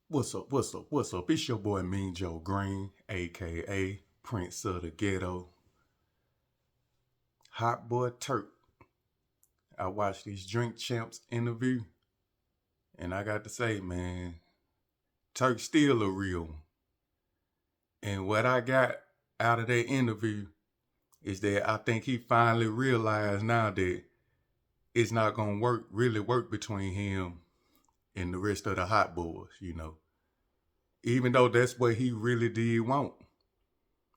What's up? What's up? What's up? It's your boy Mean Joe Green, aka Prince of the Ghetto. Hot boy Turk. I watched these Drink Champs interview, and I got to say, man, Turk still a real one. And what I got out of that interview is that I think he finally realized now that it's not gonna really work between him and the rest of the Hot Boys. Even though that's what he really did want.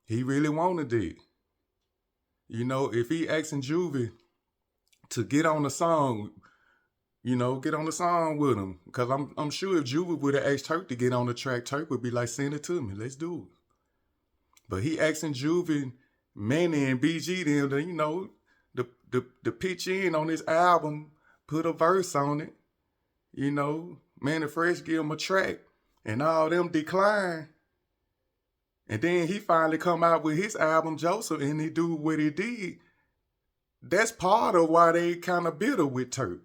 He really wanted it. If he asking Juvie to get on the song, get on the song with him. Because I'm sure if Juvie would have asked Turk to get on the track, Turk would be like, send it to me. Let's do it. But he asking Juvie, Manny, and BG them to pitch in on this album, put a verse on it. Manny Fresh give him a track, and all them decline. And then he finally come out with his album, Joseph, and he do what he did. That's part of why they kind of bitter with Turk.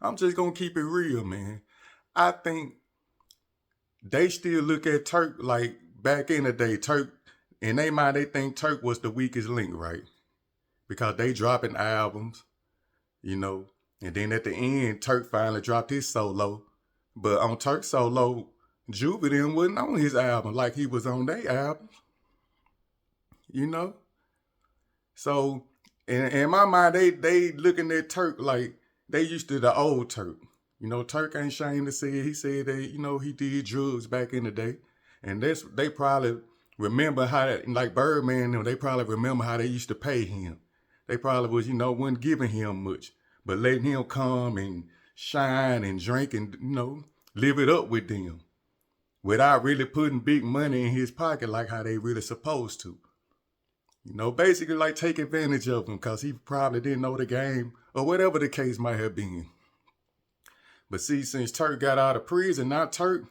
I'm just going to keep it real, man. I think they still look at Turk like back in the day, Turk, in their mind, they think Turk was the weakest link, right? Because they dropping albums, and then at the end, Turk finally dropped his solo. But on Turk's solo, Juvie then wasn't on his album like he was on their albums. So in my mind, they looking at Turk like they used to the old Turk. Turk ain't ashamed to say it. He said that, he did drugs back in the day. And they probably remember how, like Birdman, they probably remember how they used to pay him. They probably was, wasn't giving him much, but letting him come and shine and drink and, live it up with them without really putting big money in his pocket like how they really supposed to. Basically like take advantage of him because he probably didn't know the game or whatever the case might have been. But see, since Turk got out of prison, now Turk,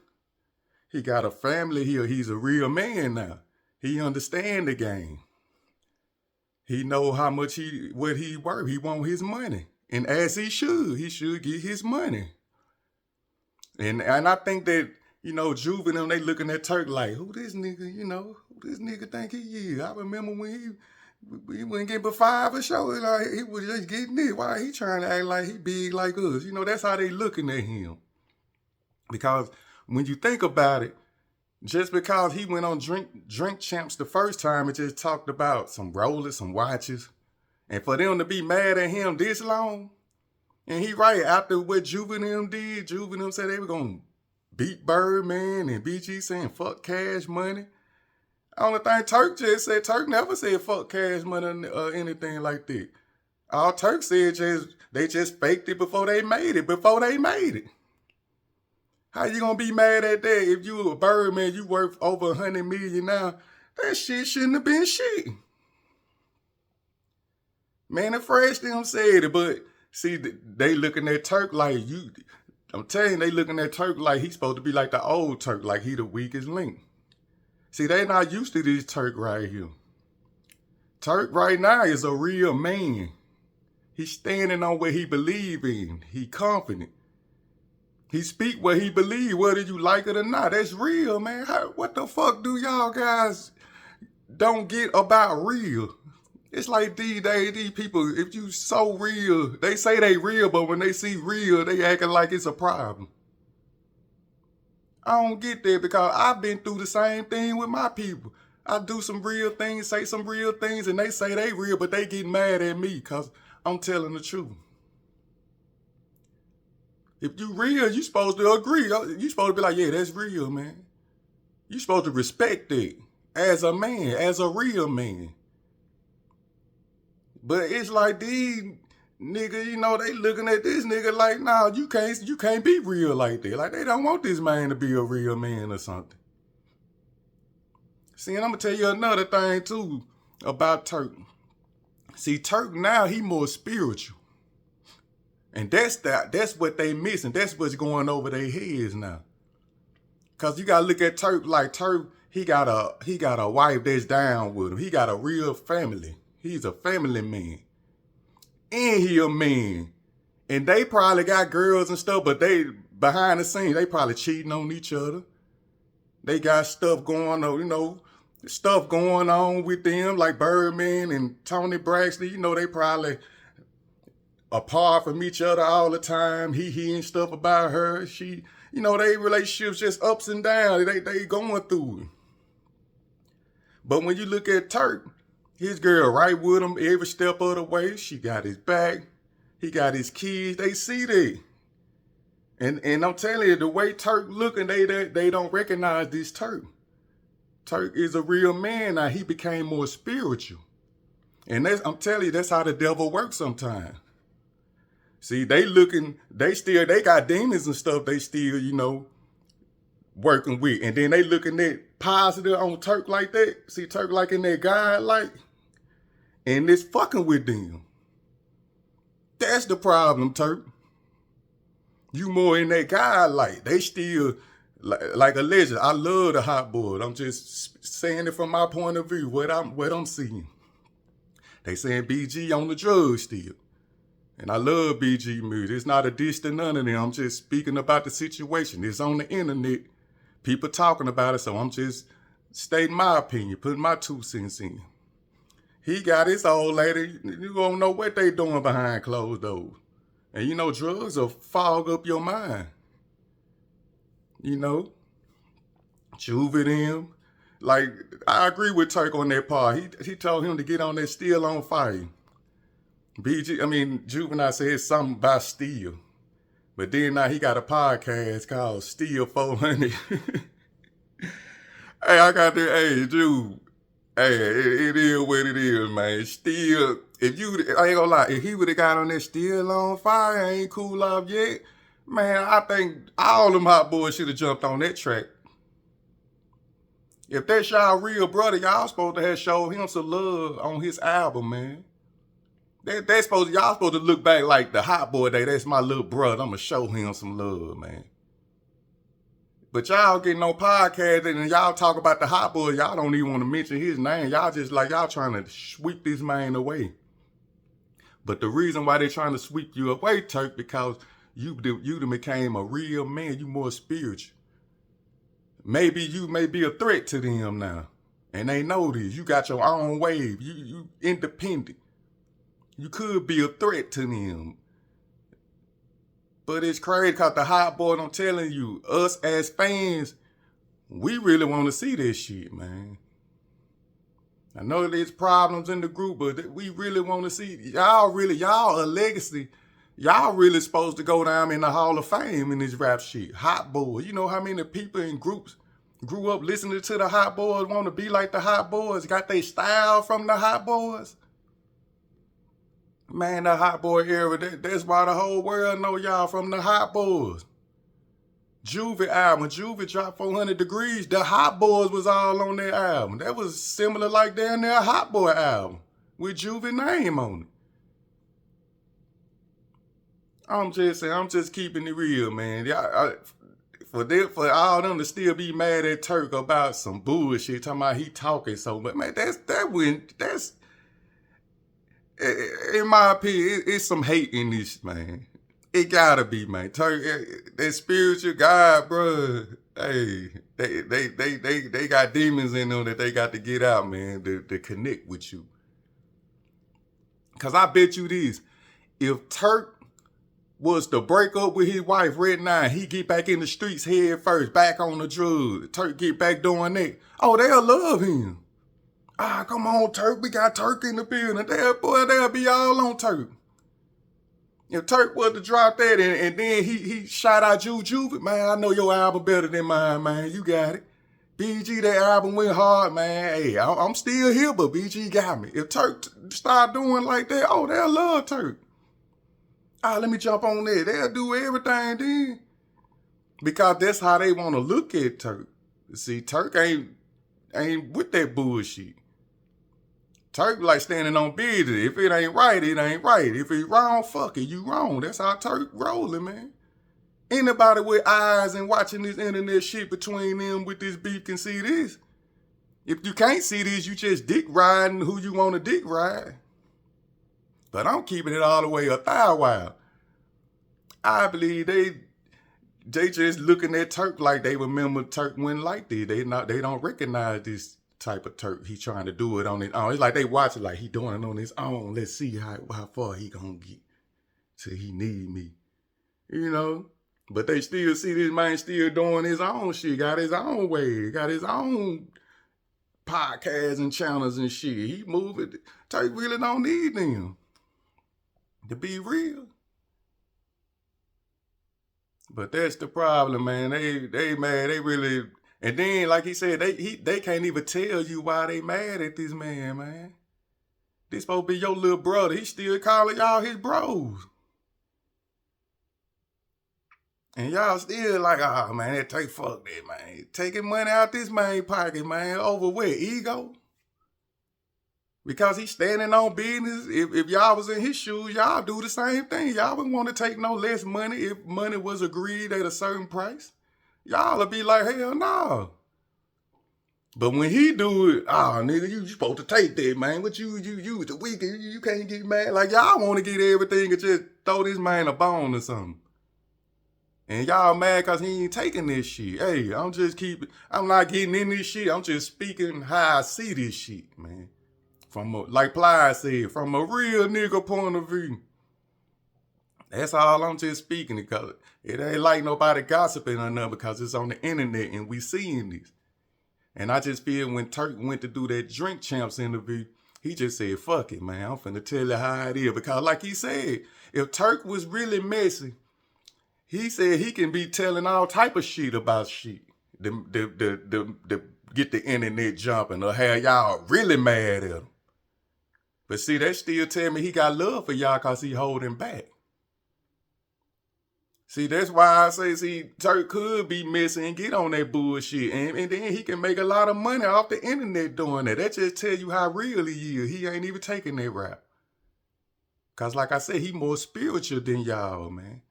he got a family here. He's a real man now. He understand the game. He know how much what he worth. He want his money. And as he should get his money. And I think that, Juve and them, they looking at Turk like, who this nigga, who this nigga think he is? I remember when he wouldn't get but 5 a show. Like, he was just getting it. Why he trying to act like he big like us? That's how they looking at him. Because when you think about it, just because he went on Drink Champs the first time, it just talked about some rollers, some watches. And for them to be mad at him this long, and he right after what Juvenile did, Juvenile said they were going to beat Birdman and BG saying fuck cash money. Only thing Turk just said, Turk never said fuck cash money or anything like that. All Turk said they just faked it before they made it. How you gonna be mad at that if you a Birdman, you worth over 100 million now? That shit shouldn't have been shit. Man, the Fresh them said it, but see, they looking at Turk like you. I'm telling you, they looking at Turk like he's supposed to be like the old Turk, like he the weakest link. See, they not used to this Turk right here. Turk right now is a real man. He's standing on what he believe in. He confident. He speak what he believe, whether you like it or not. That's real, man. What the fuck do y'all guys don't get about real? It's like these days, these people, if you so real, they say they real, but when they see real, they acting like it's a problem. I don't get that because I've been through the same thing with my people. I do some real things, say some real things, and they say they real, but they get mad at me because I'm telling the truth. If you real, you supposed to agree. You supposed to be like, yeah, that's real, man. You supposed to respect it as a man, as a real man. But it's like these niggas, they looking at this nigga like, nah, you can't be real like that. Like they don't want this man to be a real man or something. See, and I'm gonna tell you another thing too about Turk. See, Turk now, he more spiritual. And that's what they missing. That's what's going over their heads now. Cause you gotta look at Turk like Turk, he got a wife that's down with him. He got a real family. He's a family man. And he a man. And they probably got girls and stuff, but they behind the scenes, they probably cheating on each other. They got stuff going on, stuff going on with them, like Birdman and Tony Braxton. They probably apart from each other all the time. He hearing stuff about her. She, they relationships just ups and downs. They going through it. But when you look at Turk, his girl right with him every step of the way. She got his back. He got his kids. They see that. And I'm telling you, the way Turk looking, they don't recognize this Turk. Turk is a real man now. He became more spiritual. And I'm telling you, that's how the devil works sometimes. See, they got demons and stuff they still, working with. And then they looking at positive on Turk like that. See, Turk like in that God like. And it's fucking with them. That's the problem, Turk. You more in that God like. They still, like a legend. I love the Hotboys. I'm just saying it from my point of view, what I'm seeing. They saying BG on the drugs still. And I love BG music. It's not a diss to none of them. I'm just speaking about the situation. It's on the internet. People talking about it, so I'm just stating my opinion, putting my 2 cents in. He got his old lady. You don't know what they doing behind closed doors. And drugs will fog up your mind. Juvenile. Like, I agree with Turk on that part. He told him to get on that Still on Fire. Juvenile said something about steel. But then now he got a podcast called Steel 400. Hey, I got that. Hey, Juve. Hey, it is what it is, man. Still, I ain't gonna lie, if he would have got on that Still on Fire, ain't cool off yet, man, I think all them hot boys should have jumped on that track. If that's y'all real brother, y'all supposed to have showed him some love on his album, man. Y'all supposed to look back like the Hot Boy Day. That's my little brother. I'm gonna show him some love, man. But y'all getting on podcast and y'all talk about the Hot Boy. Y'all don't even want to mention his name. Y'all just like y'all trying to sweep this man away. But the reason why they trying to sweep you away, Turk, because you became a real man. You more spiritual. Maybe you may be a threat to them now, and they know this. You got your own wave. You independent. You could be a threat to them. But it's crazy because the Hot Boy, I'm telling you, us as fans, we really want to see this shit, man. I know there's problems in the group, but we really want to see. Y'all a legacy. Y'all really supposed to go down in the Hall of Fame in this rap shit. Hot Boy. You know how many people in groups grew up listening to the Hot Boys, want to be like the Hot Boys, got their style from the Hot Boys? Man, the Hot Boy era, that's why the whole world know y'all from the Hot Boys. Juvie album, Juvie dropped 400 Degrees. The Hot Boys was all on that album. That was similar like down there Hot Boy album with Juvie name on it. I'm just saying, I'm just keeping it real, man. For all them to still be mad at Turk about some bullshit, talking about he talking so much, man, that's in my opinion, it's some hate in this, man. It gotta be, man. Turk, that spiritual God, bro. Hey, they got demons in them that they got to get out, man, to connect with you. Cause I bet you this, if Turk was to break up with his wife right now, he get back in the streets head first, back on the drugs. Turk get back doing that. Oh, they'll love him. Ah, come on, Turk. We got Turk in the building. They'll be all on Turk. If Turk was to drop that and then he shout out Juvie, man, I know your album better than mine, man. You got it. BG, that album went hard, man. Hey, I'm still here, but BG got me. If Turk start doing like that, oh, they'll love Turk. Ah, let me jump on there. They'll do everything then. Because that's how they want to look at Turk. See, Turk ain't with that bullshit. Turk like standing on business. If it ain't right, it ain't right. If it's wrong, fuck it, you wrong. That's how Turk rolling, man. Anybody with eyes and watching this internet shit between them with this beef can see this. If you can't see this, you just dick riding who you want to dick ride. But I'm keeping it all the way 1,000 wild. I believe they just looking at Turk like they remember Turk went like this. They don't recognize this type of Turk. He trying to do it on his own. It's like they watch it like he doing it on his own. Let's see how far he gonna get till he need me. You know? But they still see this man still doing his own shit, got his own way, got his own podcasts and channels and shit. He moving. Turk really don't need them. To be real. But that's the problem, man. They mad. They really, and then like he said, they can't even tell you why they mad at this man. This supposed to be your little brother. He still calling y'all his bros. And y'all still like, oh man, that take fuck that, man. Taking money out this man's pocket, man. Over what? Ego? Because he's standing on business. If y'all was in his shoes, y'all do the same thing. Y'all wouldn't want to take no less money if money was agreed at a certain price. Y'all would be like, hell no. But when he do it, oh nigga, you supposed to take that, man. What you the weekend, you can't get mad. Like y'all want to get everything and just throw this man a bone or something. And y'all mad because he ain't taking this shit. Hey, I'm not getting in this shit. I'm just speaking how I see this shit, man. Like Ply said, from a real nigga point of view. That's all I'm just speaking, because it ain't like nobody gossiping or nothing, because it's on the internet and we seeing this. And I just feel when Turk went to do that Drink Champs interview, he just said, fuck it, man. I'm finna tell you how it is. Because like he said, if Turk was really messy, he said he can be telling all type of shit about shit. The get the internet jumping or have y'all really mad at him. But see, that still tell me he got love for y'all because he holding back. See, that's why I say, Turk could be messy and get on that bullshit. And then he can make a lot of money off the internet doing that. That just tell you how real he is. He ain't even taking that rap. Because like I said, he more spiritual than y'all, man.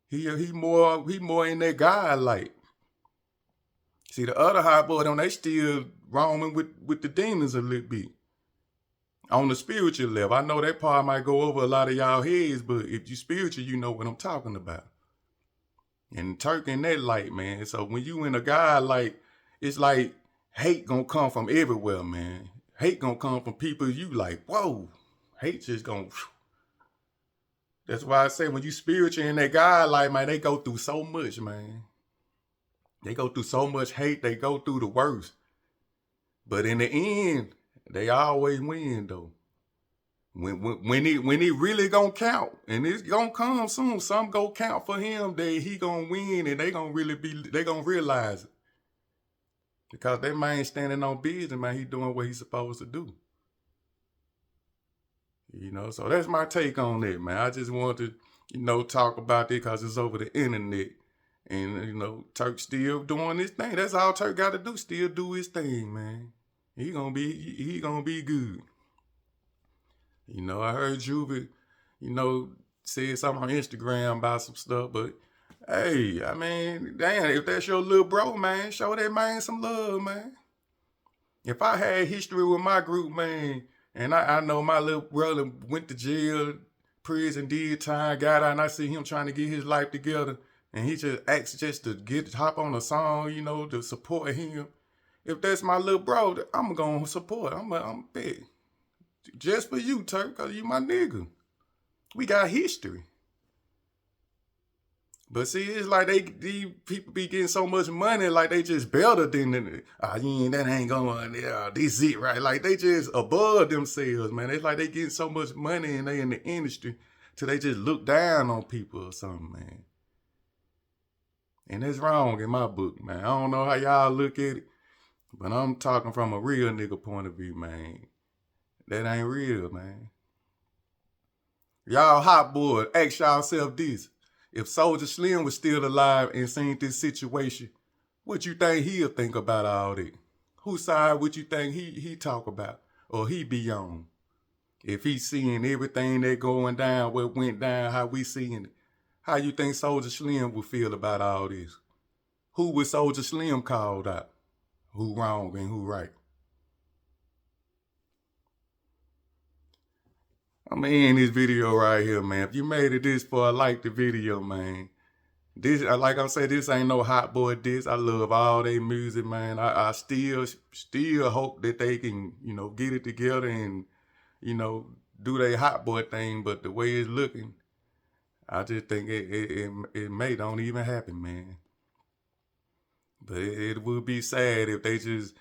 He more in that God light. See, the other Hotboys, they still roaming with the demons a little bit. On the spiritual level. I know that part might go over a lot of y'all heads, but if you spiritual, you know what I'm talking about. And Turk in that light, man. So when you in a God light, it's like hate gonna come from everywhere, man. Hate gonna come from people you like, whoa. Hate just gonna... That's why I say when you spiritual in that God light, man, they go through so much, man. They go through so much hate. They go through the worst. But in the end, they always win, though. When it really gonna count, and it's gonna come soon, some go count for him that he gonna win, and they gonna realize it. Because that man standing on business, man, he doing what he's supposed to do. You know, so that's my take on it, man. I just wanted to, talk about it because it's over the internet. And, Turk still doing his thing. That's all Turk got to do, still do his thing, man. He gonna be good. I heard Juvie, said something on Instagram about some stuff, but hey, I mean, damn, if that's your little bro, man, show that man some love, man. If I had history with my group, man, and I know my little brother went to jail, prison, did time, got out, and I see him trying to get his life together, and he just asked just to hop on a song, to support him. If that's my little bro, I'm gonna support. I'm big. Just for you, Turk, because you my nigga. We got history. But see, it's like these people be getting so much money, like they just better than that ain't going, this it, right? Like they just above themselves, man. It's like they getting so much money and they in the industry till they just look down on people or something, man. And that's wrong in my book, man. I don't know how y'all look at it, but I'm talking from a real nigga point of view, man. That ain't real, man. Y'all Hotboys, ask yourself this. If Soulja Slim was still alive and seen this situation, what you think he'll think about all that? Whose side would you think he talk about or he be on? If he's seeing everything that going down, what went down, how we seeing it, how you think Soulja Slim would feel about all this? Who would Soulja Slim called out? Who wrong and who right? I'm gonna end this video right here, man. If you made it this far, like the video, man. This, like I said, this ain't no hot boy diss. I love all their music, man. I still hope that they can, get it together and, you know, do their hot boy thing. But the way it's looking, I just think it may don't even happen, man. But it would be sad if they just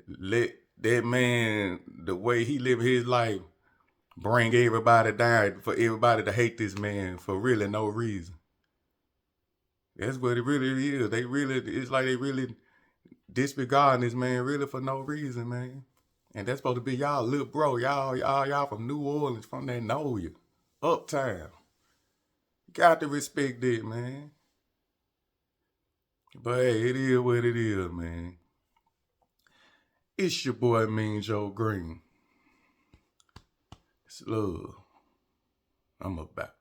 let that man, the way he live his life, bring everybody down for everybody to hate this man for really no reason. That's what it really is. It's like they really disregarding this man really for no reason, man. And that's supposed to be y'all little bro. Y'all from New Orleans, from that know you. Uptown. Got to respect it, man. But hey, it is what it is, man. It's your boy Mean Joe Green. It's love. I'm about.